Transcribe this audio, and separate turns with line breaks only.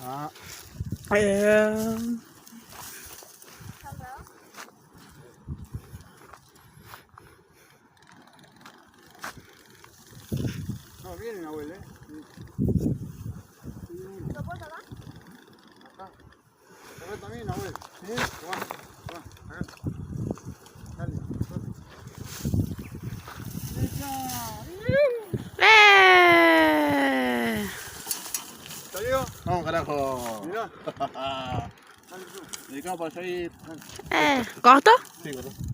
Ah. No, vienen, abuelo,
¿Lo puedo tomar?
Acá. Acá también, abuelo. ¿Sí? Toma, acá. Dale, ¿Salió?
Vamos, carajo.
Mirá.
Dedicamos para seguir.
¿Corto?
Sí, correcto.